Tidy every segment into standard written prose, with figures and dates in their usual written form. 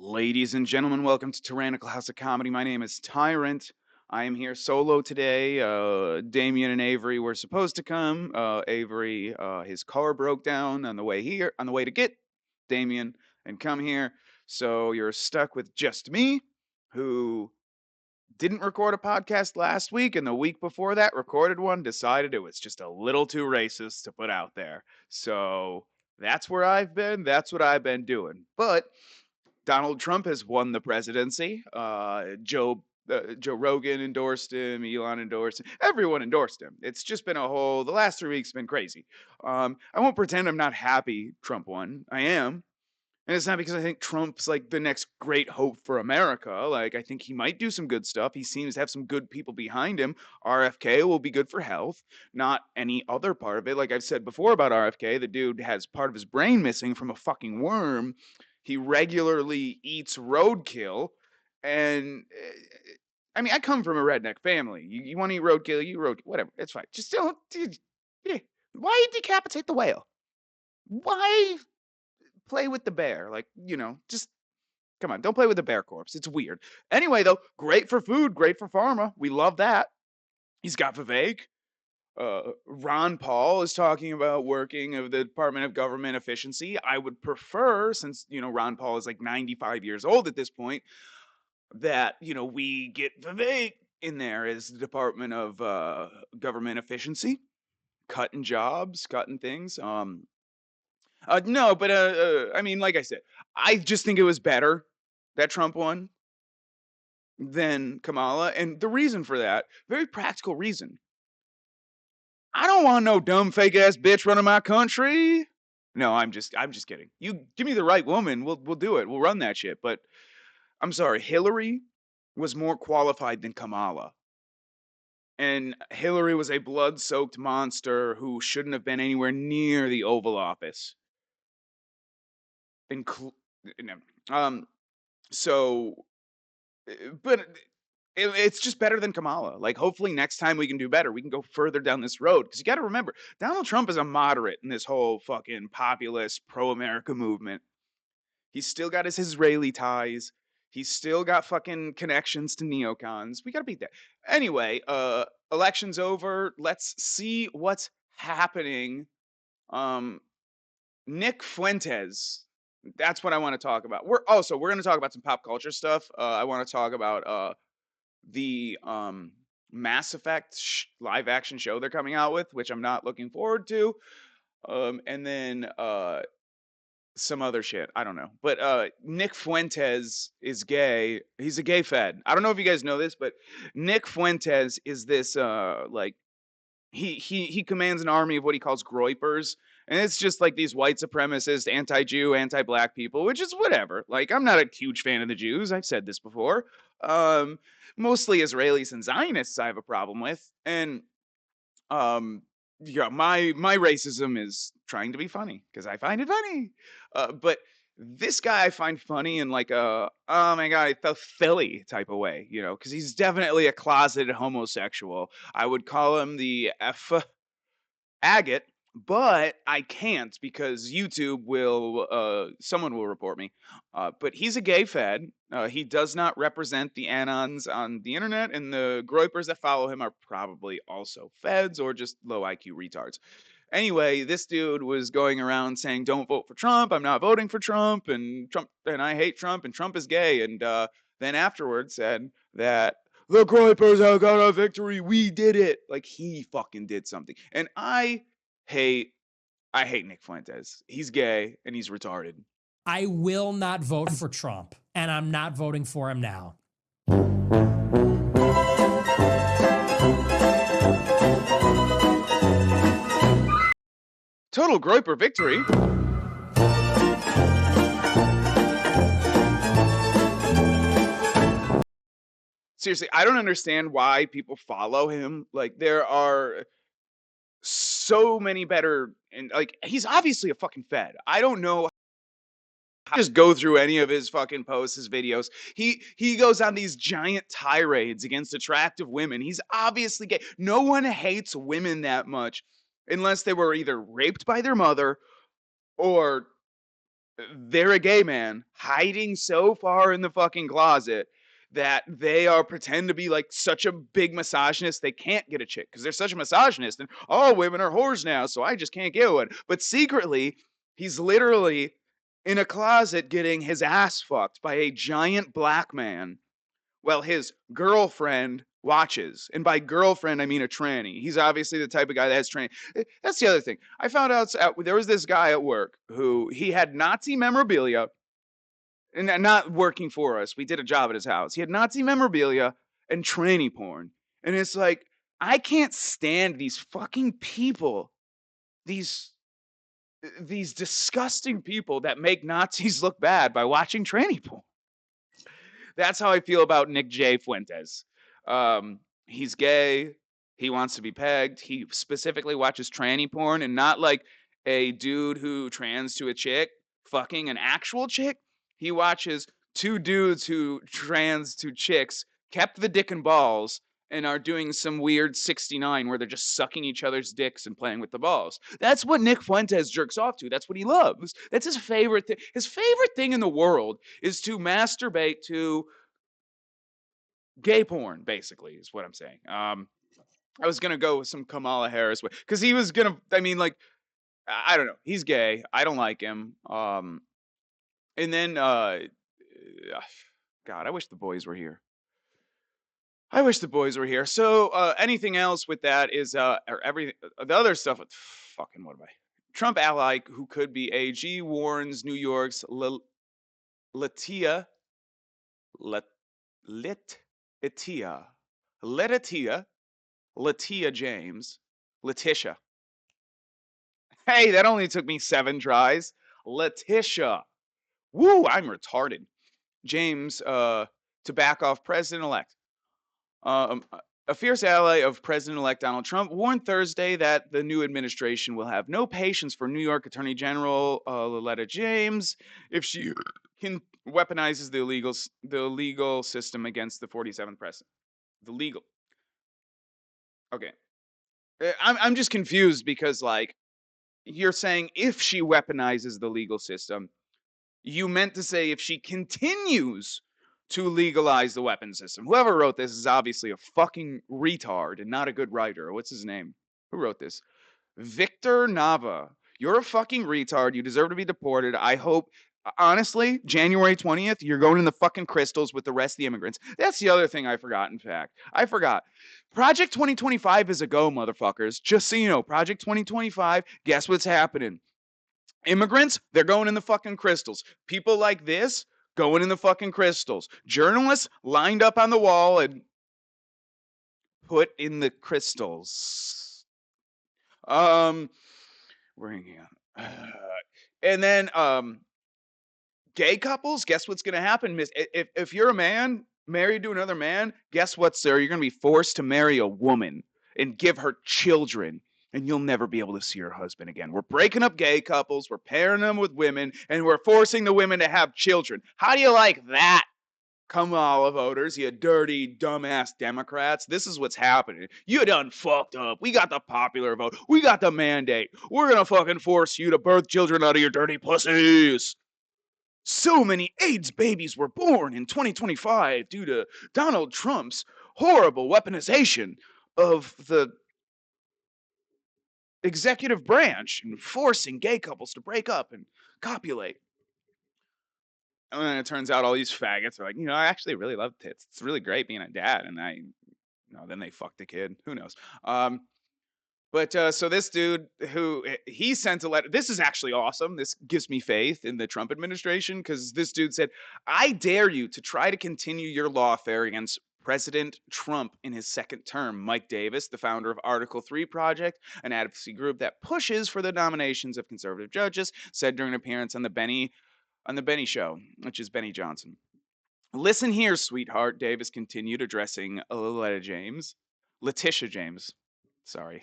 Ladies and gentlemen, welcome to Tyrannical House of Comedy. My name is Tyrant. I am here solo today. Damien and Avery were supposed to come. Avery, his car broke down on the way here, on the way to get Damien and come here. So you're stuck with just me, who didn't record a podcast last week, and the week before that recorded one, decided it was just a little too racist to put out there. So that's where I've been. That's what I've been doing. But Donald Trump has won the presidency. Joe Rogan endorsed him. Elon endorsed him. Everyone endorsed him. It's just been the last 3 weeks have been crazy. I won't pretend I'm not happy Trump won. I am. And it's not because I think Trump's like the next great hope for America. Like, I think he might do some good stuff. He seems to have some good people behind him. RFK will be good for health, not any other part of it. Like I've said before about RFK, the dude has part of his brain missing from a fucking worm. He regularly eats roadkill. And I mean, I come from a redneck family. You want to eat roadkill, you road, whatever. It's fine. Just don't. Yeah. Why decapitate the whale? Why play with the bear? Like, just come on, don't play with the bear corpse. It's weird. Anyway, though, great for food, great for pharma. We love that. He's got Vivek. Ron Paul is talking about working of the Department of Government Efficiency. I would prefer, since Ron Paul is like 95 years old at this point, that we get Vivek in there as the Department of Government Efficiency, cutting jobs, cutting things. No, but I mean, like I said, I just think it was better that Trump won than Kamala, and the reason for that, very practical reason. I don't want no dumb fake ass bitch running my country. No, I'm just kidding. You give me the right woman, we'll do it. We'll run that shit. But I'm sorry, Hillary was more qualified than Kamala. And Hillary was a blood-soaked monster who shouldn't have been anywhere near the Oval Office. Um, so, but it's just better than Kamala. Like, hopefully next time we can do better. We can go further down this road. Because you got to remember, Donald Trump is a moderate in this whole fucking populist pro-America movement. He's still got his Israeli ties. He's still got fucking connections to neocons. We got to beat that. Anyway, election's over. Let's see what's happening. Nick Fuentes. That's what I want to talk about. We're going to talk about some pop culture stuff. I want to talk about the Mass Effect live action show they're coming out with, which I'm not looking forward to. And then some other shit. I don't know. But Nick Fuentes is gay. He's a gay fed. I don't know if you guys know this, but Nick Fuentes is this like he commands an army of what he calls groypers. And it's just like these white supremacist, anti-Jew, anti-black people, which is whatever. Like, I'm not a huge fan of the Jews. I've said this before. Mostly Israelis and Zionists I have a problem with. And yeah, my racism is trying to be funny because I find it funny. But this guy I find funny in like a oh my god, I felt Philly type of way, because he's definitely a closeted homosexual. I would call him the F agate, but I can't because YouTube will someone will report me. But he's a gay fed. He does not represent the anons on the internet, and the groypers that follow him are probably also feds or just low IQ retards. Anyway, this dude was going around saying, "Don't vote for Trump. I'm not voting for Trump, and I hate Trump, and Trump is gay." And then afterwards said that the groypers have got a victory. We did it. Like, he fucking did something. And hate I hate Nick Fuentes. He's gay and he's retarded. I will not vote for Trump, and I'm not voting for him now. Total groyper victory. Seriously, I don't understand why people follow him. Like, there are so many better, and like, he's obviously a fucking fed. I don't know how to just go through any of his fucking posts, his videos. He goes on these giant tirades against attractive women. He's obviously gay. No one hates women that much unless they were either raped by their mother or they're a gay man hiding so far in the fucking closet that they are pretend to be like such a big misogynist they can't get a chick because they're such a misogynist and all women are whores now, so I just can't get one. But secretly, he's literally in a closet getting his ass fucked by a giant black man well, his girlfriend watches. And by girlfriend, I mean a tranny. He's obviously the type of guy that has tranny. That's the other thing. I found out there was this guy at work who he had Nazi memorabilia and not working for us. We did a job at his house. He had Nazi memorabilia and tranny porn. And it's like, I can't stand these fucking people, these these disgusting people that make Nazis look bad by watching tranny porn. That's how I feel about Nick J. Fuentes. He's gay. He wants to be pegged. He specifically watches tranny porn and not like a dude who trans to a chick fucking an actual chick. He watches two dudes who trans to chicks, kept the dick and balls, and are doing some weird 69 where they're just sucking each other's dicks and playing with the balls. That's what Nick Fuentes jerks off to. That's what he loves. That's his favorite thing. His favorite thing in the world is to masturbate to gay porn, basically, is what I'm saying. I was gonna go with some Kamala Harris because he was gonna. I mean, like, I don't know. He's gay. I don't like him. And then, God, I wish the boys were here. I wish the boys were here. So, anything else with that is, or every the other stuff. Fucking what am I? Trump ally who could be AG warns New York's Latia Let Lit Itia Letitia Latia James. Letitia. Hey, that only took me 7 tries. Letitia. Woo, I'm retarded. James, to back off President elect. Um, a fierce ally of President elect Donald Trump warned Thursday that the new administration will have no patience for New York Attorney General Loretta James if she can weaponizes the legal system against the 47th president. The legal. Okay. I'm just confused because like you're saying if she weaponizes the legal system, you meant to say if she continues to legalize the weapon system. Whoever wrote this is obviously a fucking retard and not a good writer. What's his name? Who wrote this? Victor Nava. You're a fucking retard. You deserve to be deported. I hope, honestly, January 20th, you're going in the fucking crystals with the rest of the immigrants. That's the other thing I forgot, in fact. I forgot. Project 2025 is a go, motherfuckers. Just so you know, Project 2025, guess what's happening? Immigrants, they're going in the fucking crystals. People like this, going in the fucking crystals. Journalists lined up on the wall and put in the crystals. We're in here. And then gay couples, guess what's going to happen? If you're a man married to another man, guess what, sir? You're going to be forced to marry a woman and give her children. And you'll never be able to see your husband again. We're breaking up gay couples, we're pairing them with women, and we're forcing the women to have children. How do you like that? Kamala voters, you dirty, dumbass Democrats. This is what's happening. You done fucked up. We got the popular vote. We got the mandate. We're gonna fucking force you to birth children out of your dirty pussies. So many AIDS babies were born in 2025 due to Donald Trump's horrible weaponization of the executive branch and forcing gay couples to break up and copulate. And then it turns out all these faggots are like, I actually really love tits. It's really great being a dad. And then they fucked the kid. Who knows? But so this dude who he sent a letter. This is actually awesome. This gives me faith in the Trump administration because this dude said, "I dare you to try to continue your lawfare against President Trump in his second term." Mike Davis, the founder of Article 3 Project, an advocacy group that pushes for the nominations of conservative judges, said during an appearance on the Benny Show, which is Benny Johnson. "Listen here, sweetheart," Davis continued, addressing Letitia James. Sorry.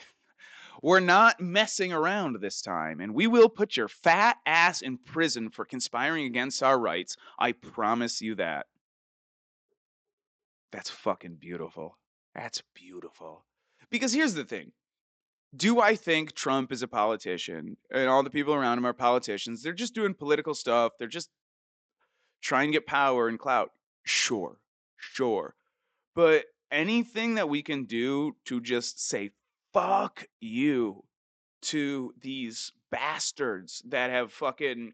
"We're not messing around this time, and we will put your fat ass in prison for conspiring against our rights. I promise you that." That's fucking beautiful. That's beautiful. Because here's the thing. Do I think Trump is a politician and all the people around him are politicians? They're just doing political stuff. They're just trying to get power and clout. Sure. Sure. But anything that we can do to just say fuck you to these bastards that have fucking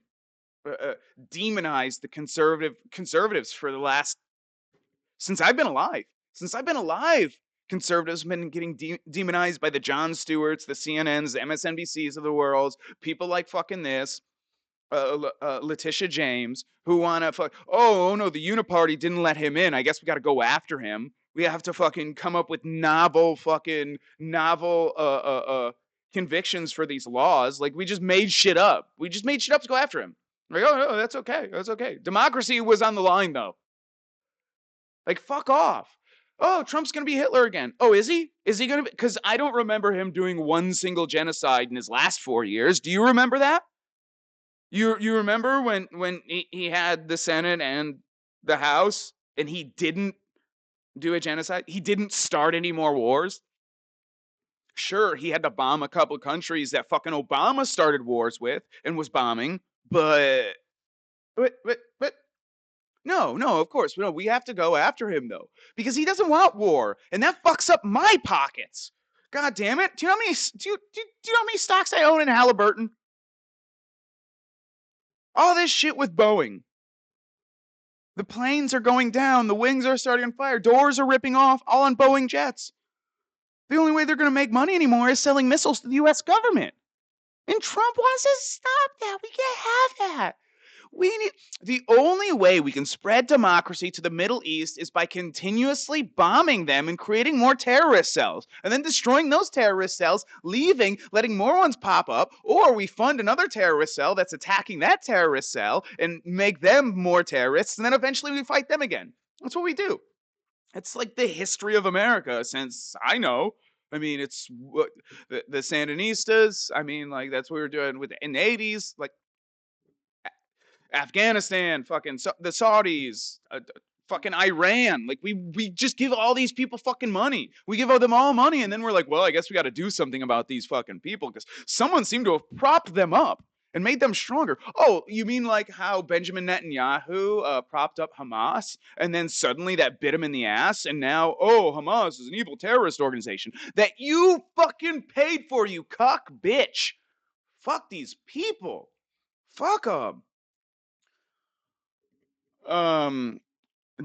demonized the conservatives for the last since I've been alive. Since I've been alive, conservatives have been getting demonized by the Jon Stewarts, the CNNs, the MSNBCs of the world, people like fucking this, Letitia James, who want to fuck. Oh no, the Uniparty didn't let him in. I guess we got to go after him. We have to fucking come up with novel convictions for these laws. Like we just made shit up. We just made shit up to go after him. Like, oh no, that's okay. That's okay. Democracy was on the line though. Like, fuck off. Oh, Trump's gonna be Hitler again. Oh, is he? Is he gonna be? Because I don't remember him doing one single genocide in his last 4 years. Do you remember that? You remember when he had the Senate and the House and he didn't do a genocide? He didn't start any more wars. Sure, he had to bomb a couple countries that fucking Obama started wars with and was bombing, but no, no, of course. No, we have to go after him though. Because he doesn't want war. And that fucks up my pockets. God damn it. Do you know how many do you know how many stocks I own in Halliburton? All this shit with Boeing. The planes are going down, the wings are starting on fire, doors are ripping off, all on Boeing jets. The only way they're gonna make money anymore is selling missiles to the US government. And Trump wants to stop that. We can't have that. We need the only way we can spread democracy to the Middle East is by continuously bombing them and creating more terrorist cells and then destroying those terrorist cells, leaving, letting more ones pop up, or we fund another terrorist cell that's attacking that terrorist cell and make them more terrorists, and then eventually we fight them again. That's what we do. It's like the history of America since I know. I mean, it's what the Sandinistas. I mean, like that's what we were doing with in the 80s. Like Afghanistan, fucking the Saudis, fucking Iran. Like we just give all these people fucking money. We give them all money, and then we're like, well, I guess we got to do something about these fucking people because someone seemed to have propped them up and made them stronger. Oh, you mean like how Benjamin Netanyahu propped up Hamas, and then suddenly that bit him in the ass, and now oh, Hamas is an evil terrorist organization that you fucking paid for, you cuck bitch. Fuck these people. Fuck them. Um,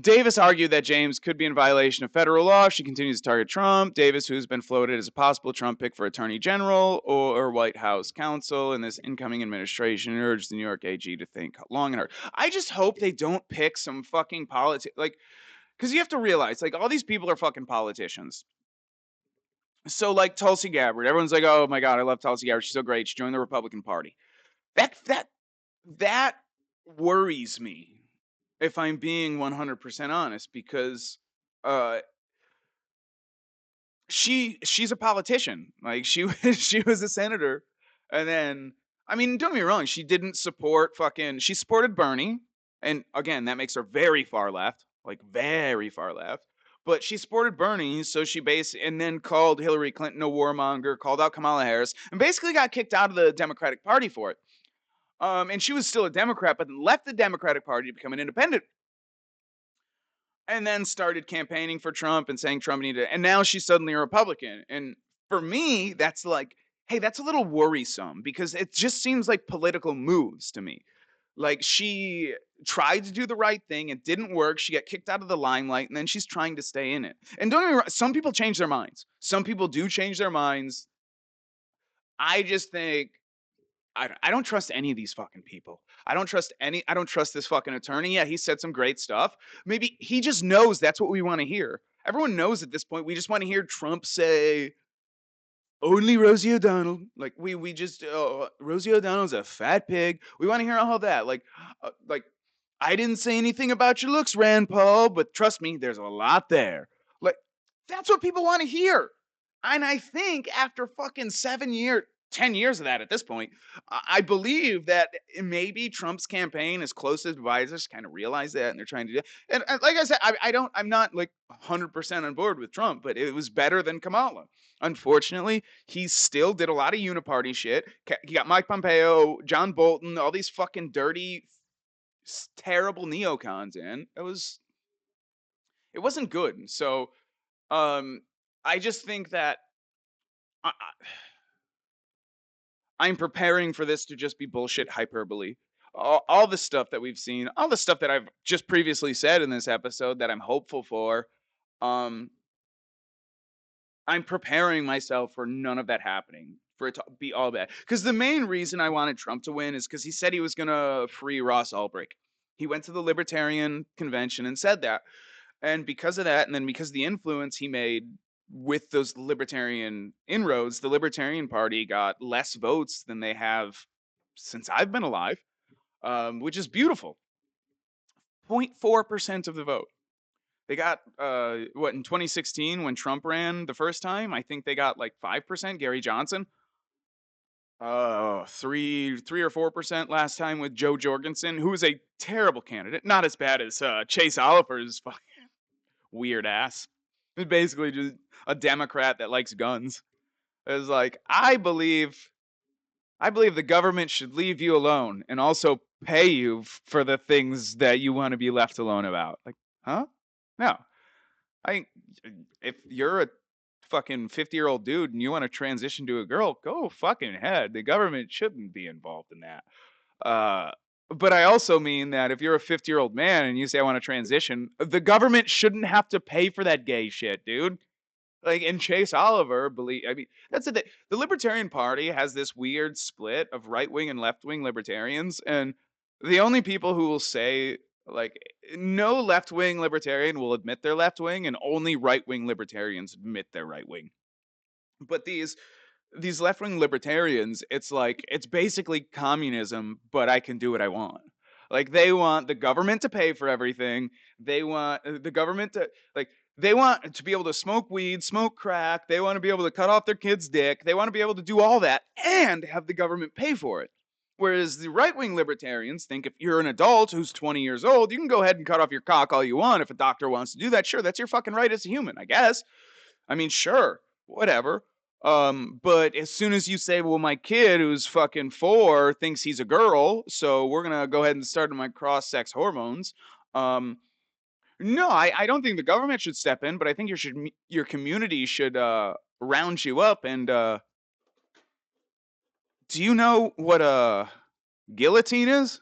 Davis argued that James could be in violation of federal law if she continues to target Trump. Davis, who's been floated as a possible Trump pick for Attorney General or White House counsel in this incoming administration, urged the New York AG to think long and hard. I just hope they don't pick some fucking politics, like, because you have to realize, like, all these people are fucking politicians. So, like Tulsi Gabbard, everyone's like, "Oh my god, I love Tulsi Gabbard. She's so great. She joined the Republican Party." That worries me if I'm being 100% honest, because uh, she's a politician. Like she she was a senator, and then I mean, don't get me wrong, she didn't support fucking. She supported Bernie, and again, that makes her very far left, like very far left. But she supported Bernie, so she and then called Hillary Clinton a warmonger, called out Kamala Harris, and basically got kicked out of the Democratic Party for it. And she was still a Democrat, but then left the Democratic Party to become an independent and then started campaigning for Trump and saying Trump needed and now she's suddenly a Republican. And for me, that's like, hey, that's a little worrisome because it just seems like political moves to me. Like she tried to do the right thing, it didn't work. She got kicked out of the limelight, and then she's trying to stay in it. And don't get me wrong, some people change their minds. Some people do change their minds. I just think I don't trust any of these fucking people. I don't trust this fucking attorney. Yeah, he said some great stuff. Maybe he just knows that's what we want to hear. Everyone knows at this point. We just want to hear Trump say only Rosie O'Donnell. Like we just Rosie O'Donnell's a fat pig. We want to hear all that. Like I didn't say anything about your looks, Rand Paul, but trust me, there's a lot there. Like that's what people want to hear. And I think after fucking 7 years, 10 years of that at this point. I believe that maybe Trump's campaign, his closest advisors, kind of realize that, and they're trying to do that. And like I said, I'm not like 100% on board with Trump, but it was better than Kamala. Unfortunately, he still did a lot of uniparty shit. He got Mike Pompeo, John Bolton, all these fucking dirty, terrible neocons in. It wasn't good. So, I just think that I'm preparing for this to just be bullshit hyperbole. All the stuff that we've seen, all the stuff that I've just previously said in this episode that I'm hopeful for, um, I'm preparing myself for none of that happening, for it to be all bad. Because the main reason I wanted Trump to win is because he said he was going to free Ross Ulbricht. He went to the Libertarian Convention and said that. And because of that, and then because of the influence he made with those libertarian inroads, the Libertarian Party got less votes than they have since I've been alive, which is beautiful. 0.4% of the vote. They got what in 2016 when Trump ran the first time? I think they got like 5%. Gary Johnson, 3 or 4% last time with Joe Jorgensen, who was a terrible candidate, not as bad as Chase Oliver's weird ass. It's basically just a Democrat that likes guns. It's like I believe the government should leave you alone and also pay you for the things that you want to be left alone about. Like, huh? No. I if you're a fucking 50-year-old dude and you want to transition to a girl, go fucking ahead. The government shouldn't be involved in that. Uh but I also mean that if you're a 50-year-old man and you say I want to transition, the government shouldn't have to pay for that gay shit, dude. Like, and Chase Oliver I mean, that's the thing. The Libertarian Party has this weird split of right wing and left wing libertarians, and the only people who will say like no left wing libertarian will admit they're left wing, and only right wing libertarians admit they're right wing. But these left wing libertarians, it's like it's basically communism, but I can do what I want. Like they want the government to pay for everything. They want the government to like they want to be able to smoke weed, smoke crack. They want to be able to cut off their kid's dick. They want to be able to do all that and have the government pay for it. Whereas the right wing libertarians think if you're an adult who's 20 years old, you can go ahead and cut off your cock all you want. If a doctor wants to do that, sure, that's your fucking right as a human, I guess. I mean, sure, whatever. But as soon as you say, well, my kid who's fucking 4 thinks he's a girl, so we're gonna go ahead and start my cross-sex hormones. No, I don't think the government should step in, but I think your community should round you up. And do you know what a guillotine is?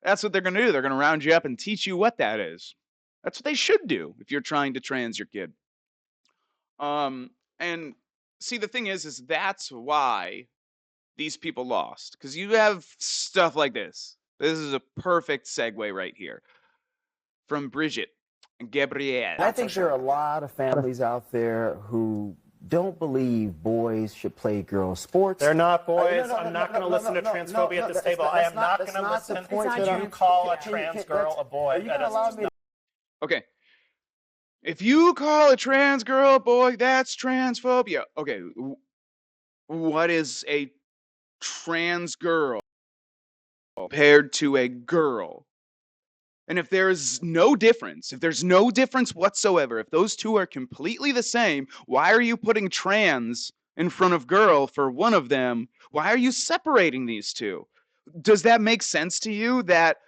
That's what they're gonna do. They're gonna round you up and teach you what that is. That's what they should do if you're trying to trans your kid. And see, the thing is that's why these people lost. Because you have stuff like this. This is a perfect segue right here from Bridget and Gabrielle. I think there are a lot of families out there who don't believe boys should play girls' sports. They're not boys. I'm not going to listen to transphobia at this table. I am not going to listen to you call a trans girl a boy. Okay. If you call a trans girl a boy, that's transphobia. Okay. What is a trans girl compared to a girl? And if there's no difference whatsoever, if those two are completely the same, why are you putting trans in front of girl for one of them? Why are you separating these two? Does that make sense to you that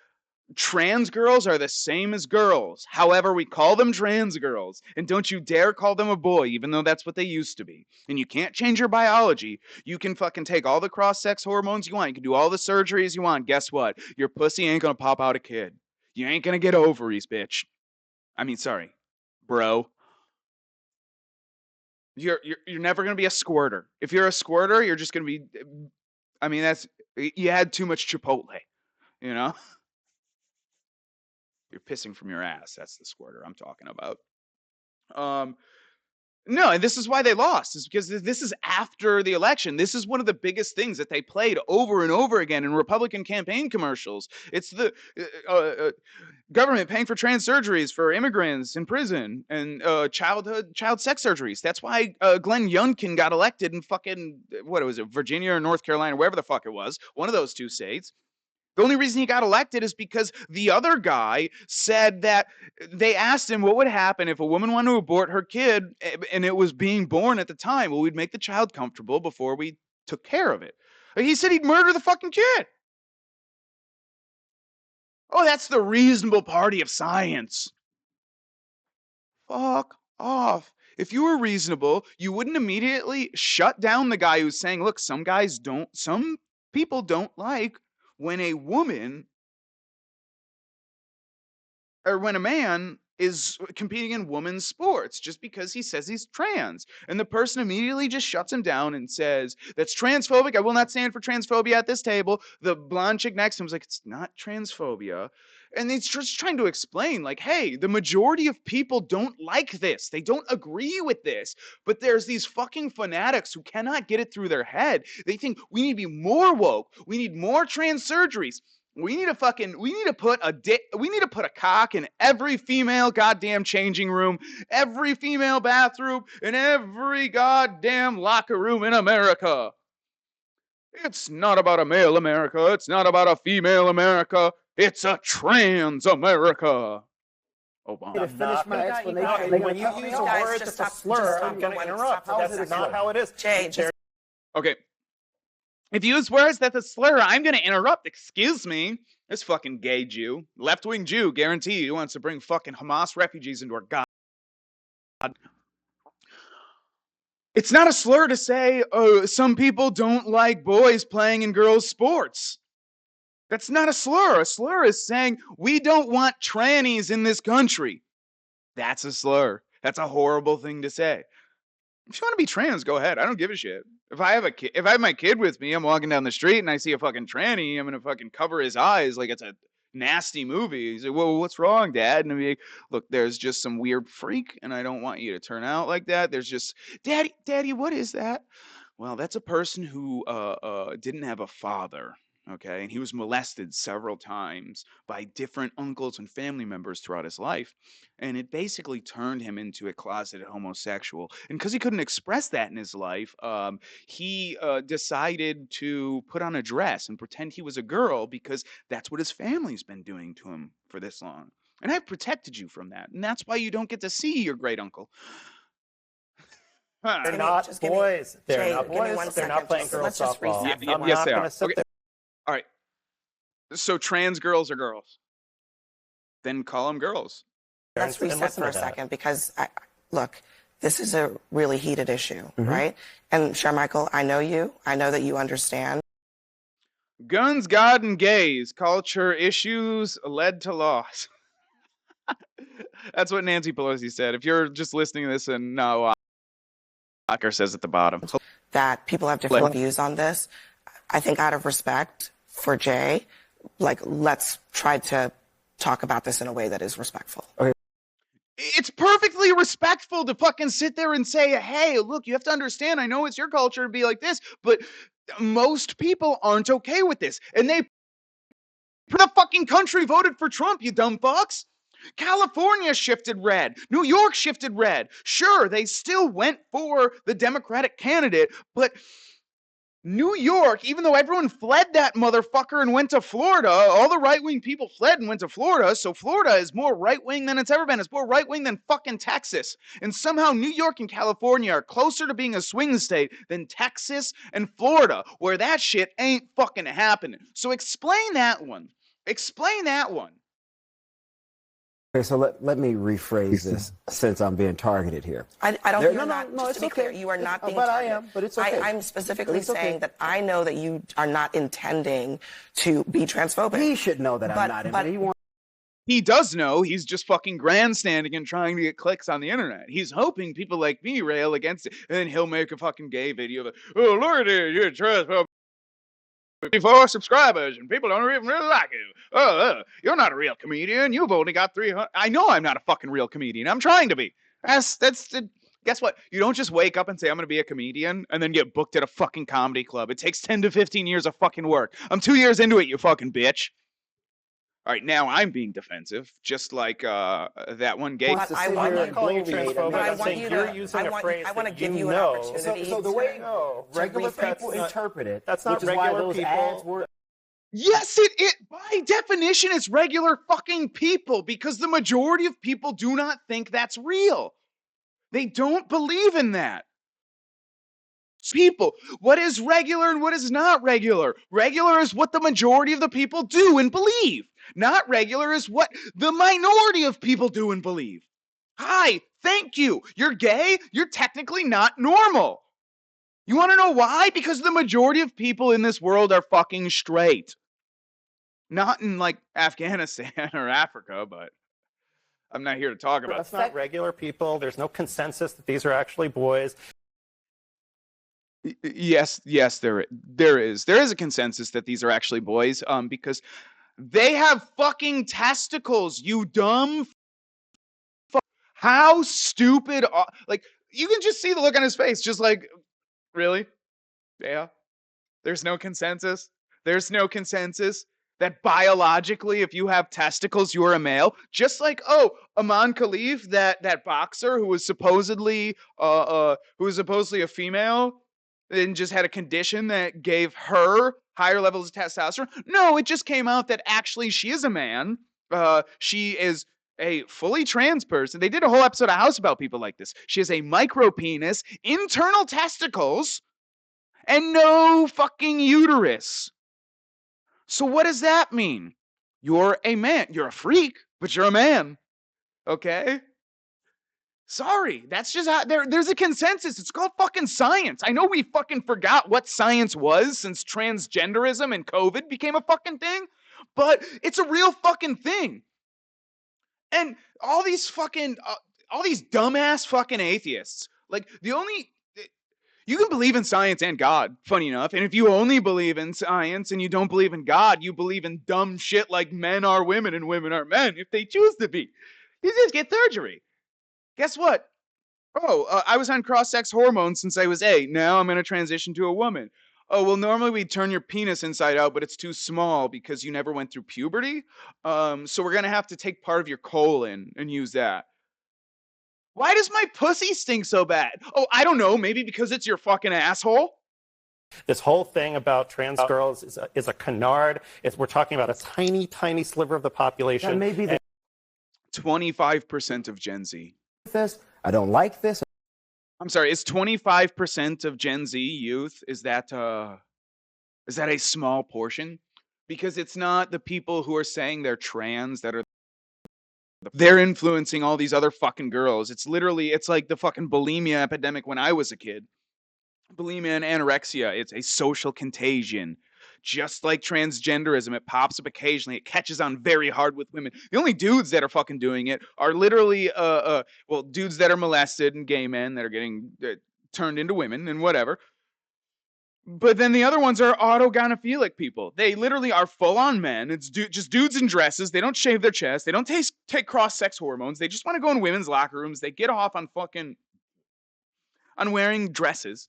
trans girls are the same as girls? However, we call them trans girls. And don't you dare call them a boy, even though that's what they used to be. And you can't change your biology. You can fucking take all the cross-sex hormones you want. You can do all the surgeries you want. Guess what? Your pussy ain't gonna pop out a kid. You ain't gonna get ovaries, bitch. I mean, sorry, bro. You're never gonna be a squirter. If you're a squirter, you're just gonna be. I mean, you had too much Chipotle, you know. You're pissing from your ass. That's the squirter I'm talking about. No, and this is why they lost, is because this is after the election. This is one of the biggest things that they played over and over again in Republican campaign commercials. It's the government paying for trans surgeries for immigrants in prison and child sex surgeries. That's why Glenn Youngkin got elected in fucking, what was it, Virginia or North Carolina, wherever the fuck it was, one of those two states. The only reason he got elected is because the other guy said that they asked him what would happen if a woman wanted to abort her kid and it was being born at the time. Well, we'd make the child comfortable before we took care of it. He said he'd murder the fucking kid. Oh, that's the reasonable party of science. Fuck off. If you were reasonable, you wouldn't immediately shut down the guy who's saying, look, some people don't like when a woman or when a man is competing in women's sports just because he says he's trans. And the person immediately just shuts him down and says, that's transphobic. I will not stand for transphobia at this table. The blonde chick next to him is like, it's not transphobia. And it's just trying to explain, like, hey, the majority of people don't like this. They don't agree with this. But there's these fucking fanatics who cannot get it through their head. They think we need to be more woke. We need more trans surgeries. We need to put a cock in every female goddamn changing room, every female bathroom, and every goddamn locker room in America. It's not about a male America. It's not about a female America. It's a trans America. Obama. To finish my explanation. When you use a word that's a slur, I'm going to interrupt. That's not how it is. Jay, okay. If you use words that's a slur, I'm going to interrupt. Excuse me. This fucking gay Jew, left-wing Jew, guarantee you wants to bring fucking Hamas refugees into our God. It's not a slur to say, some people don't like boys playing in girls' sports. That's not a slur. A slur is saying we don't want trannies in this country. That's a slur. That's a horrible thing to say. If you want to be trans, go ahead. I don't give a shit. If I have my kid with me, I'm walking down the street and I see a fucking tranny, I'm gonna fucking cover his eyes like it's a nasty movie. He's like, "Whoa, what's wrong, Dad?" And I'm like, "Look, there's just some weird freak, and I don't want you to turn out like that. There's just, Daddy, what is that?" Well, that's a person who didn't have a father. Okay, and he was molested several times by different uncles and family members throughout his life. And it basically turned him into a closeted homosexual. And because he couldn't express that in his life, he decided to put on a dress and pretend he was a girl because that's what his family's been doing to him for this long. And I've protected you from that. And that's why you don't get to see your great uncle. They're not boys. They're not boys. They're not playing girls softball. Yes, they are. Okay. All right. So trans girls are girls. Then call them girls. Let's reset for a second because, look, this is a really heated issue, right? And Sharmichael, I know you. I know that you understand. Guns, God, and gays. Culture issues led to loss. That's what Nancy Pelosi said. If you're just listening to this and no, Walker says at the bottom. That people have different views on this. I think out of respect for Jay, like, let's try to talk about this in a way that is respectful. Okay. It's perfectly respectful to fucking sit there and say, hey, look, you have to understand, I know it's your culture to be like this, but most people aren't okay with this. And the fucking country voted for Trump, you dumb fucks. California shifted red. New York shifted red. Sure, they still went for the Democratic candidate, but New York, even though everyone fled that motherfucker and went to Florida, all the right-wing people fled and went to Florida, so Florida is more right-wing than it's ever been. It's more right-wing than fucking Texas. And somehow New York and California are closer to being a swing state than Texas and Florida, where that shit ain't fucking happening. So explain that one. Explain that one. Okay, so let me rephrase this since I'm being targeted here. I don't. You're not. Just to be clear, you are not being but targeted. I am. But it's okay. I'm specifically saying that I know that you are not intending to be transphobic. He should know that I'm not. He does know. He's just fucking grandstanding and trying to get clicks on the internet. He's hoping people like me rail against it, and then he'll make a fucking gay video that, oh, look at it, you're transphobic. 54 subscribers and people don't even really like you. You're not a real comedian. You've only got 300. I know I'm not a fucking real comedian. I'm trying to be. That's Guess what? You don't just wake up and say, I'm going to be a comedian and then get booked at a fucking comedy club. It takes 10 to 15 years of fucking work. I'm 2 years into it, you fucking bitch. All right, now I'm being defensive, just like that one gay. But I want I'm you, calling you transphobic. I I'm want saying you you're to, using a phrase I want to that give you you an know. opportunity. So the way regular That's people not- interpret it, that's not which is why regular those people. ads were. Yes, it by definition it's regular fucking people because the majority of people do not think that's real. They don't believe in that. People, what is regular and what is not regular? Regular is what the majority of the people do and believe. Not regular is what the minority of people do and believe. Hi, thank you. You're gay, you're technically not normal. You want to know why? Because the majority of people in this world are fucking straight. Not in like Afghanistan or Africa, but I'm not here to talk about That's not regular people. There's no consensus that these are actually boys. Yes, there is a consensus that these are actually boys, because they have fucking testicles, you dumb how stupid like you can just see the look on his face, just like, really? Yeah. There's no consensus. There's no consensus that biologically, if you have testicles, you're a male. Just like, Aman Khalif, that boxer who was supposedly a female and just had a condition that gave her higher levels of testosterone. No, it just came out that actually she is a man. She is a fully trans person. They did a whole episode of House about people like this. She has a micro penis, internal testicles, and no fucking uterus. So what does that mean? You're a man. You're a freak, but you're a man. Okay? Sorry, that's just how there's a consensus. It's called fucking science. I know we fucking forgot what science was since transgenderism and COVID became a fucking thing, but it's a real fucking thing. And all these dumbass fucking atheists, like you can believe in science and God, funny enough. And if you only believe in science and you don't believe in God, you believe in dumb shit like men are women and women are men if they choose to be. You just get surgery. Guess what? I was on cross-sex hormones since I was 8. Now I'm going to transition to a woman. Oh, well, normally we'd turn your penis inside out, but it's too small because you never went through puberty. So we're going to have to take part of your colon and use that. Why does my pussy stink so bad? Oh, I don't know. Maybe because it's your fucking asshole? This whole thing about trans girls is a canard. We're talking about a tiny, tiny sliver of the population. That may be the 25% of Gen Z. this. I don't like this. I'm sorry, is 25% of Gen Z youth, is that a small portion? Because it's not the people who are saying they're trans that are they're influencing all these other fucking girls. It's like the fucking bulimia epidemic when I was a kid. Bulimia and anorexia, it's a social contagion. Just like transgenderism, it pops up occasionally. It catches on very hard with women. The only dudes that are fucking doing it are literally, dudes that are molested and gay men that are getting turned into women and whatever. But then the other ones are autogynephilic people. They literally are full-on men. It's just dudes in dresses. They don't shave their chest. They don't take cross-sex hormones. They just want to go in women's locker rooms. They get off on wearing dresses.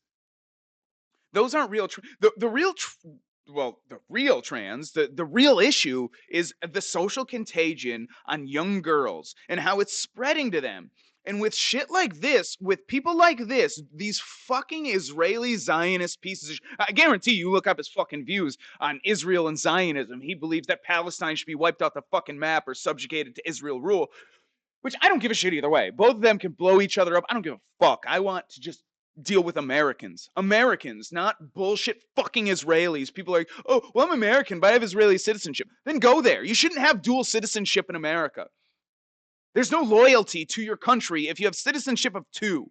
Those aren't real. The real trans, the real issue is the social contagion on young girls and how it's spreading to them. And with shit like this, with people like this, these fucking Israeli Zionist pieces of I guarantee you look up his fucking views on Israel and Zionism. He believes that Palestine should be wiped off the fucking map or subjugated to Israel rule, which I don't give a shit either way. Both of them can blow each other up. I don't give a fuck. I want to just deal with Americans, not bullshit fucking Israelis. People are like, oh, well, I'm American, but I have Israeli citizenship. Then go there. You shouldn't have dual citizenship in America. There's no loyalty to your country if you have citizenship of 2.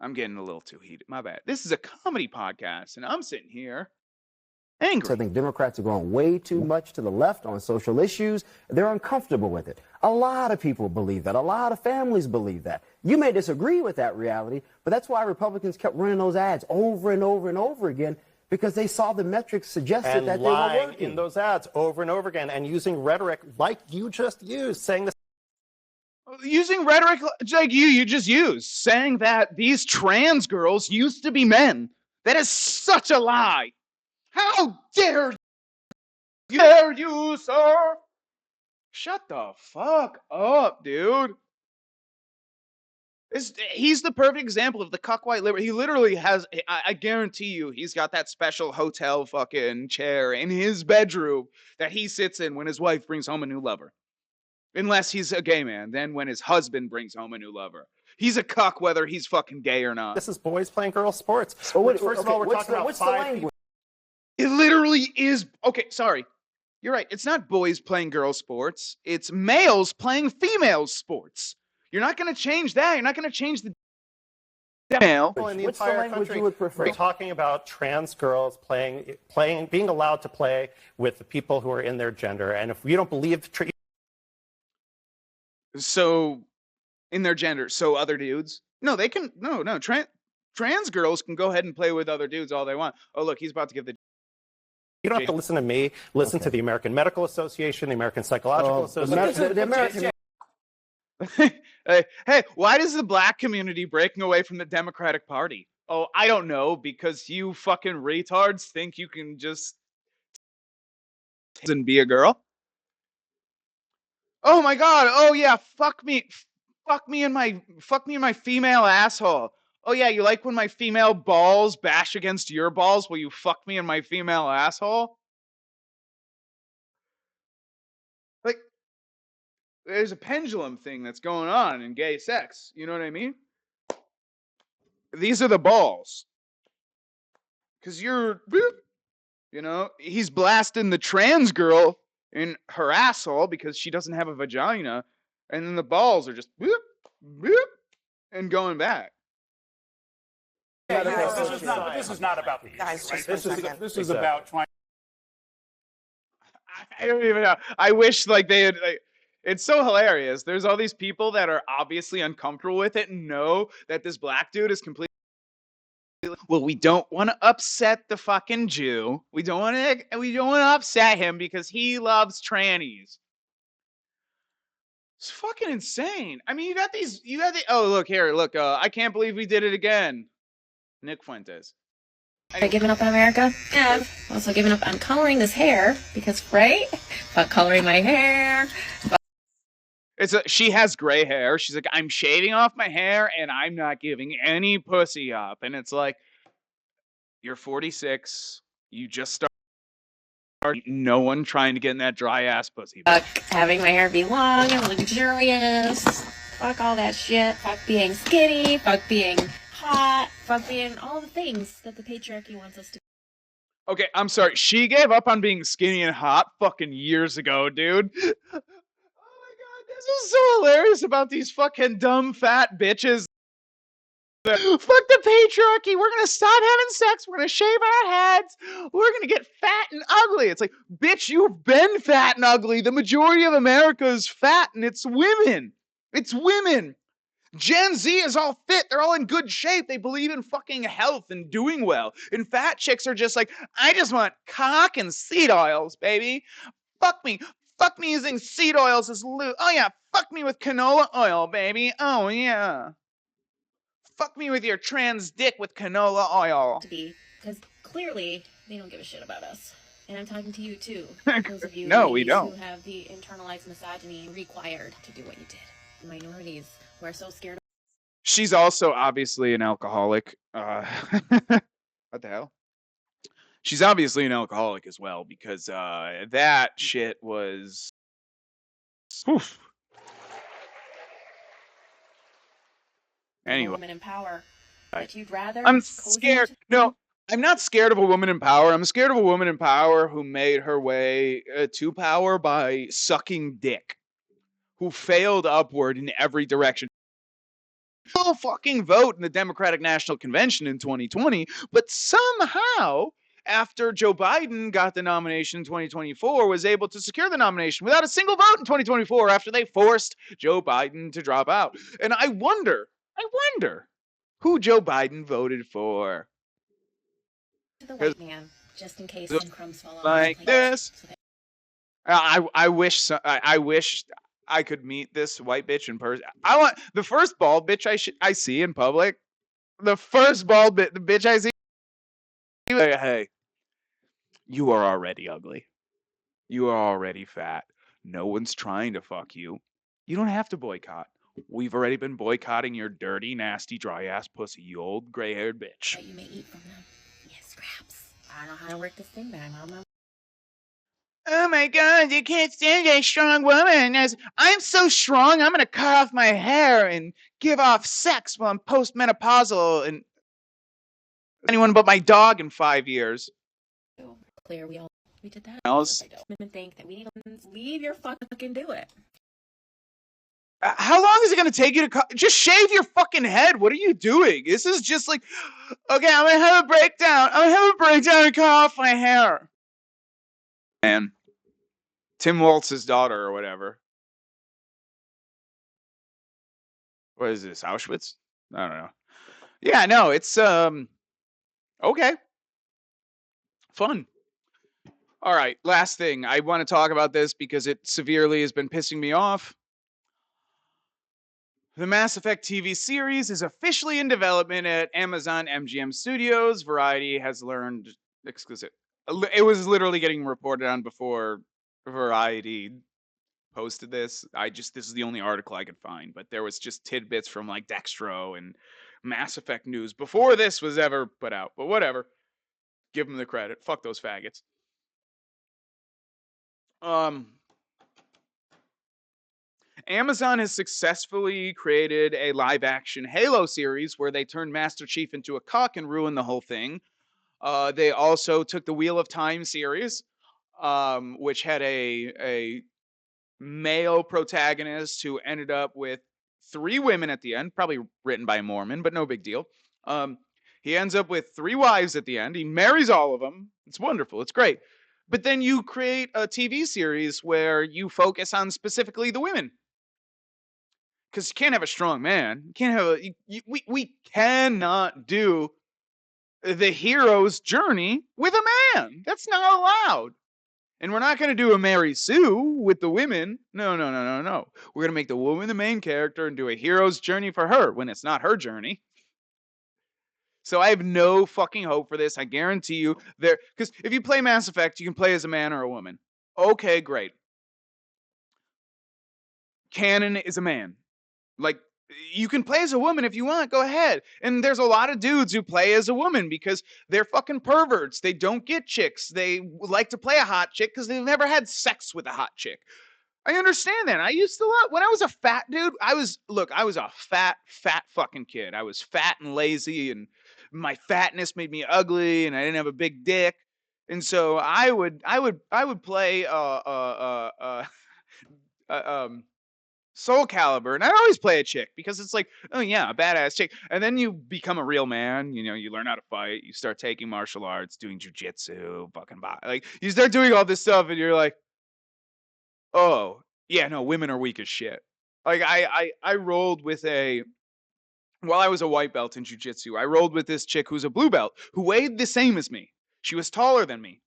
I'm getting a little too heated. My bad. This is a comedy podcast, and I'm sitting here angry. I think Democrats are going way too much to the left on social issues. They're uncomfortable with it. A lot of people believe that. A lot of families believe that. You may disagree with that reality, but that's why Republicans kept running those ads over and over and over again, because they saw the metrics suggested and that they were lying working. in those ads over and over again and using rhetoric like you just used, saying this. Using rhetoric like you just used, saying that these trans girls used to be men. That is such a lie. How dare you, sir? Shut the fuck up, dude. He's the perfect example of the cuck white liberty. He literally has, I guarantee you, he's got that special hotel fucking chair in his bedroom that he sits in when his wife brings home a new lover. Unless he's a gay man, then when his husband brings home a new lover. He's a cuck whether he's fucking gay or not. This is boys playing girls sports. Well, First of all, we're talking about five people. It literally is. Okay, sorry. You're right. It's not boys playing girls sports. It's males playing females sports. You're not going to change that. You're not going to change the male. In the What's the entire language country, you would prefer? we're talking about trans girls being allowed to play with the people who are in their gender. And if you don't believe So, in their gender, so other dudes? No, they can. No. Trans girls can go ahead and play with other dudes all they want. Oh, look, he's about to give the. you don't have to listen to me. Listen to the American Medical Association, the American Psychological Association. The American. Hey, why does the black community breaking away from the Democratic Party? Oh, I don't know, because you fucking retards think you can just and be a girl. Oh my god. Oh yeah, fuck me in my female asshole. Oh yeah, you like when my female balls bash against your balls? Will you fuck me in my female asshole? Like, there's a pendulum thing that's going on in gay sex. You know what I mean? These are the balls. Because you're, you know, he's blasting the trans girl in her asshole because she doesn't have a vagina. And then the balls are just, and going back. This is not about the Guys, issue, right? just one second. This is about trying. I don't even know. I wish like they had. Like, it's so hilarious. There's all these people that are obviously uncomfortable with it and know that this black dude is completely. Well, we don't want to upset the fucking Jew. We don't want to upset him because he loves trannies. It's fucking insane. I mean, you got the. Oh, look here. Look, I can't believe we did it again. Nick Fuentes. I given up on America? Yeah, I've also given up on coloring this hair because, right? But coloring my hair. She has gray hair. She's like, I'm shaving off my hair and I'm not giving any pussy up. And it's like, you're 46. You just started. No one trying to get in that dry ass pussy. Fuck having my hair be long and luxurious. Fuck all that shit. Fuck being skinny. Fuck being hot. Fuck being all the things that the patriarchy wants us to. Okay, I'm sorry. She gave up on being skinny and hot fucking years ago, dude. Oh my god, this is so hilarious about these fucking dumb fat bitches. Fuck the patriarchy. We're gonna stop having sex. We're gonna shave our heads. We're gonna get fat and ugly. It's like, bitch, you've been fat and ugly. The majority of America is fat, and it's women. It's women. Gen Z is all fit. They're all in good shape. They believe in fucking health and doing well. And fat chicks are just like, I just want cock and seed oils, baby. Fuck me. Fuck me using seed oils as lube. Oh yeah, fuck me with canola oil, baby. Oh yeah. Fuck me with your trans dick with canola oil. To be, because clearly they don't give a shit about us. And I'm talking to you too. Those of you No, we don't. who have the internalized misogyny required to do what you did. The minorities who are so scared. She's also obviously an alcoholic. What the hell? She's obviously an alcoholic as well because that shit was. Oof. Anyway, Woman in power. That you'd rather. I'm scared. No, I'm not scared of a woman in power. I'm scared of a woman in power who made her way to power by sucking dick, who failed upward in every direction. She'll fucking vote in the Democratic National Convention in 2020, but somehow, after Joe Biden got the nomination in 2024, was able to secure the nomination without a single vote in 2024 after they forced Joe Biden to drop out. And I wonder who Joe Biden voted for. To the white man, just in case some crumbs fall off. Like this. I wish I could meet this white bitch in person. I want the first bald bitch I see in public. The first bald the bitch I see, like, hey, you are already ugly. You are already fat. No one's trying to fuck you. You don't have to boycott. We've already been boycotting your dirty, nasty, dry ass pussy, you old gray haired bitch. That you may eat from them. Yes, scraps. I don't know how to work this thing, but I'm on my. Oh my god, you can't stand a strong woman. As I'm so strong, I'm gonna cut off my hair and give off sex while I'm postmenopausal and anyone but my dog in 5 years. Clear, we did that. Else? I don't think that we need to leave your fucking do it. How long is it gonna take you to just shave your fucking head? What are you doing? This is just like, okay, I'm gonna have a breakdown. I'm gonna have a breakdown and cut off my hair. Man, Tim Waltz's daughter or whatever. What is this, Auschwitz? I don't know. Yeah, no, it's okay. Fun. All right, last thing. I want to talk about this because it severely has been pissing me off. The Mass Effect TV series is officially in development at Amazon MGM Studios. Variety has learned exclusive. It was literally getting reported on before Variety posted this. This is the only article I could find, but there was just tidbits from like Dextro and Mass Effect news before this was ever put out. But whatever. Give them the credit. Fuck those faggots. Amazon has successfully created a live-action Halo series where they turned Master Chief into a cuck and ruined the whole thing. They also took the Wheel of Time series, which had a male protagonist who ended up with 3 women at the end, probably written by a Mormon, but no big deal. He ends up with 3 wives at the end. He marries all of them. It's wonderful. It's great. But then you create a TV series where you focus on specifically the women. Because you can't have a strong man. You can't have we cannot do the hero's journey with a man. That's not allowed. And we're not going to do a Mary Sue with the women. No. We're going to make the woman the main character and do a hero's journey for her when it's not her journey. So I have no fucking hope for this. I guarantee you there, because if you play Mass Effect, you can play as a man or a woman. Okay, great. Canon is a man. Like, you can play as a woman if you want, go ahead. And there's a lot of dudes who play as a woman because they're fucking perverts. They don't get chicks. They like to play a hot chick because they've never had sex with a hot chick. I understand that. I used to when I was a fat dude, I was a fat fucking kid. I was fat and lazy, and my fatness made me ugly, and I didn't have a big dick. And so I would play Soul Calibur, and I'd always play a chick because it's like, oh yeah, a badass chick. And then you become a real man, you learn how to fight, you start taking martial arts, doing jujitsu, fucking like you start doing all this stuff, and you're like, oh yeah, no, women are weak as shit. Like I rolled with while I was a white belt in jujitsu, I rolled with this chick who's a blue belt who weighed the same as me. She was taller than me,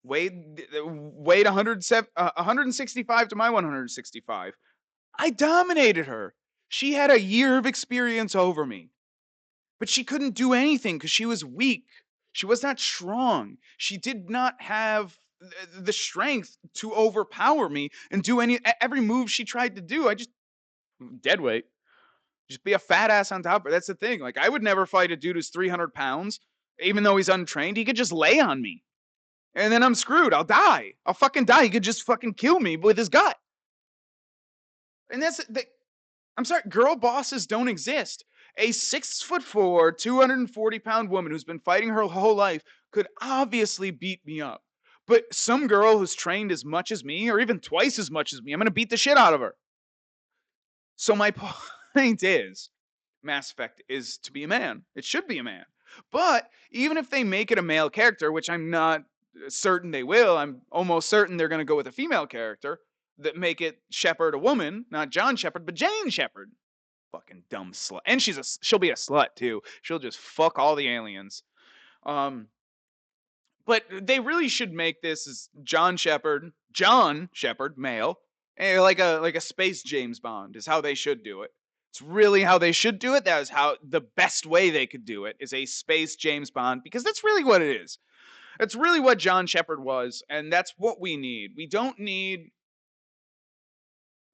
weighed 165 to my 165. I dominated her. She had a year of experience over me. But she couldn't do anything because she was weak. She was not strong. She did not have the strength to overpower me and do every move she tried to do. Dead weight. Just be a fat ass on top of her. That's the thing. Like, I would never fight a dude who's 300 pounds, even though he's untrained. He could just lay on me. And then I'm screwed. I'll die. I'll fucking die. He could just fucking kill me with his gut. And I'm sorry, girl bosses don't exist. A 6'4", 240-pound woman who's been fighting her whole life could obviously beat me up. But some girl who's trained as much as me, or even twice as much as me, I'm going to beat the shit out of her. So my point is, Mass Effect is to be a man. It should be a man. But even if they make it a male character, which I'm not certain they will, I'm almost certain they're going to go with a female character, that make it Shepard a woman, not John Shepard, but Jane Shepard. Fucking dumb slut. And she'll be a slut too. She'll just fuck all the aliens. But they really should make this as John Shepard, male, like a space James Bond is how they should do it. It's really how they should do it. That is how the best way they could do it is a space James Bond, because that's really what it is. That's really what John Shepard was, and that's what we need. We don't need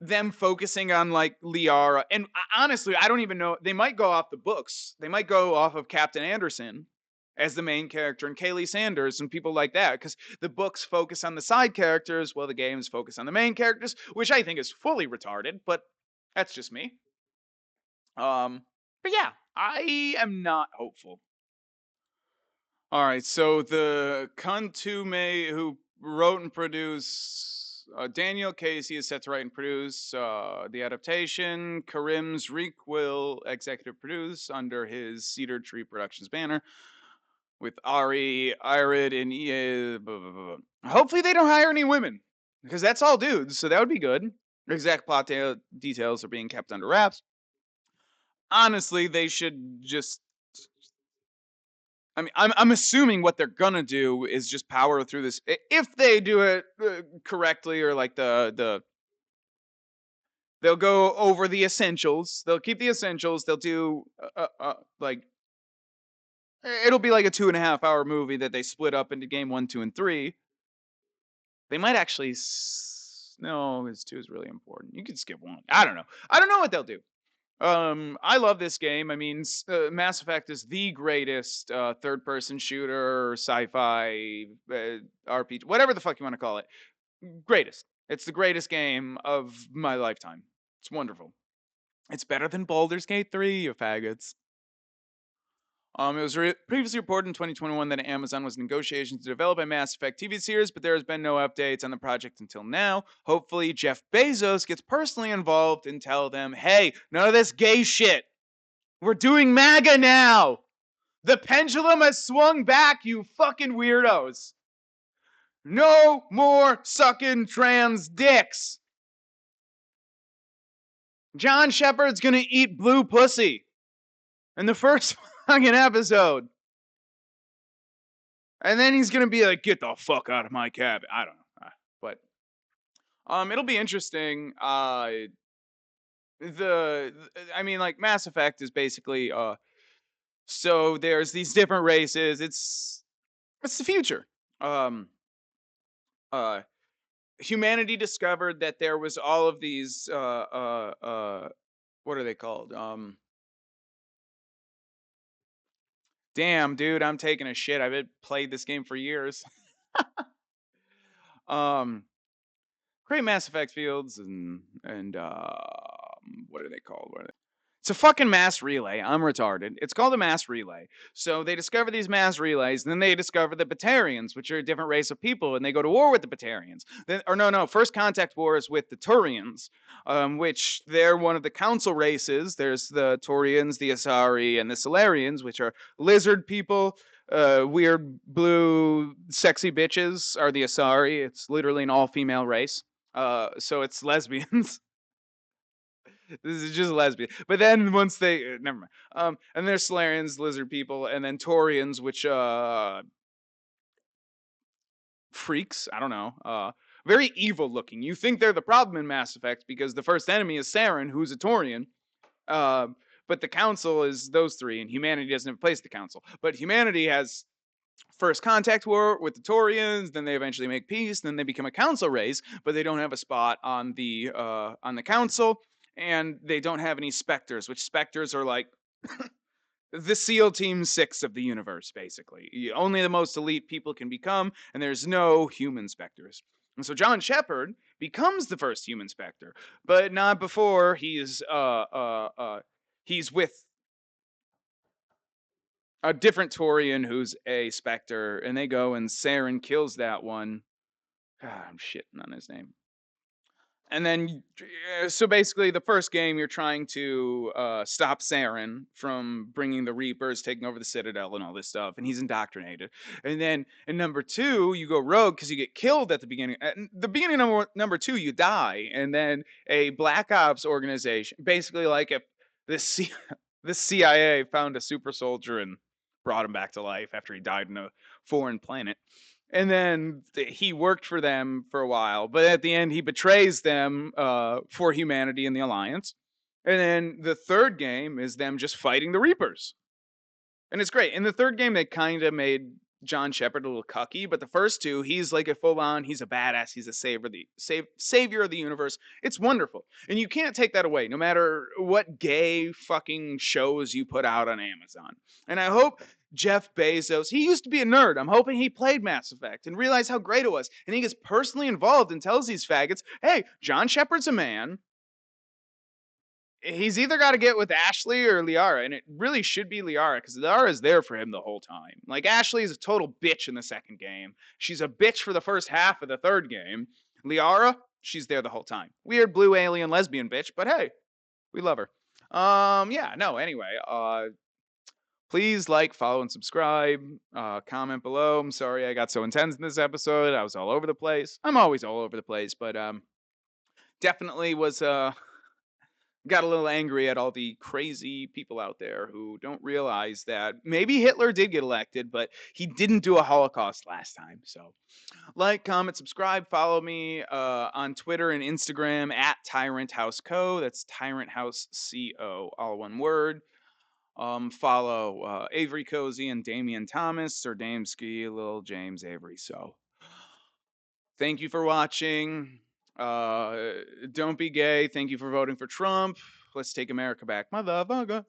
them focusing on like Liara. And honestly, I don't even know. They might go off the books. They might go off of Captain Anderson as the main character and Kaylee Sanders and people like that, because the books focus on the side characters while the games focus on the main characters, which I think is fully retarded, but that's just me. But yeah, I am not hopeful. All right, so the Kantume who wrote and produced Daniel Casey is set to write and produce the adaptation. Karim's Reek will executive produce under his Cedar Tree Productions banner with Ari, Irid, and EA. Blah, blah, blah. Hopefully they don't hire any women, because that's all dudes, so that would be good. Exact plot details are being kept under wraps. Honestly, they should just... I mean, I'm assuming what they're gonna do is just power through this. If they do it correctly, or like they'll go over the essentials. They'll keep the essentials. They'll do like it'll be like a 2.5 hour movie that they split up into game 1, 2, and 3. They might actually no, because 2 is really important. You can skip 1. I don't know. I don't know what they'll do. I love this game. I mean, Mass Effect is the greatest third-person shooter, sci-fi, RPG, whatever the fuck you want to call it. Greatest. It's the greatest game of my lifetime. It's wonderful. It's better than Baldur's Gate 3, you faggots. It was previously reported in 2021 that Amazon was in negotiations to develop a Mass Effect TV series, but there has been no updates on the project until now. Hopefully, Jeff Bezos gets personally involved and tell them, hey, none of this gay shit. We're doing MAGA now. The pendulum has swung back, you fucking weirdos. No more sucking trans dicks. John Shepard's gonna eat blue pussy in the first fucking episode. And then he's gonna be like, get the fuck out of my cabin. I don't know. But it'll be interesting. I mean, like, Mass Effect is basically so there's these different races. It's the future. Humanity discovered that there was all of these what are they called? Damn, dude, I'm taking a shit. I've played this game for years. Create Mass Effect fields and what are they called? It's a fucking mass relay. I'm retarded. It's called a mass relay. So they discover these mass relays, and then they discover the Batarians, which are a different race of people, and they go to war with the Batarians. First contact war is with the Turians, which they're one of the council races. There's the Turians, the Asari, and the Solarians, which are lizard people. Weird blue sexy bitches are the Asari. It's literally an all-female race. So it's lesbians. This is just lesbian. But then once they never mind. And there's Solarians, lizard people, and then Taurians, which freaks. I don't know. Very evil looking. You think they're the problem in Mass Effect because the first enemy is Saren, who's a Taurian. But the council is those three, and humanity doesn't have a place the council. But humanity has first contact war with the Taurians, then they eventually make peace, then they become a council race, but they don't have a spot on the council. And they don't have any specters, which specters are like the SEAL Team 6 of the universe, basically. Only the most elite people can become, and there's no human specters. And so John Shepard becomes the first human specter, but not before he's with a different Taurian who's a specter, and they go and Saren kills that one. God, I'm shitting on his name. And then, so basically, the first game, you're trying to stop Saren from bringing the Reapers, taking over the Citadel, and all this stuff, and he's indoctrinated. And then, in number 2, you go rogue because you get killed at the beginning. At the beginning of number 2, you die, and then a Black Ops organization, basically like if the CIA found a super soldier and brought him back to life after he died in a foreign planet. And then he worked for them for a while, but at the end he betrays them for humanity and the Alliance. And then the third game is them just fighting the Reapers. And it's great. In the third game, they kind of made John Shepard a little cucky, but the first two, he's like a full-on, he's a badass, he's a savior of the universe. It's wonderful. And you can't take that away, no matter what gay fucking shows you put out on Amazon. And I hope Jeff Bezos, he used to be a nerd. I'm hoping he played Mass Effect and realized how great it was. And he gets personally involved and tells these faggots, hey, John Shepard's a man. He's either got to get with Ashley or Liara, and it really should be Liara because Liara is there for him the whole time. Like, Ashley is a total bitch in the second game. She's a bitch for the first half of the third game. Liara, she's there the whole time. Weird blue alien lesbian bitch, but hey, we love her. Anyway, please like, follow, and subscribe. Comment below. I'm sorry I got so intense in this episode. I was all over the place. I'm always all over the place, but definitely was got a little angry at all the crazy people out there who don't realize that maybe Hitler did get elected, but he didn't do a Holocaust last time. So like, comment, subscribe, follow me on Twitter and Instagram at Tyrant House Co. That's Tyrant House CO, all one word. Follow Avery Cozy and Damian Thomas, or Dameski, Lil James Avery. So thank you for watching. Don't be gay. Thank you for voting for Trump. Let's take America back, motherfucker.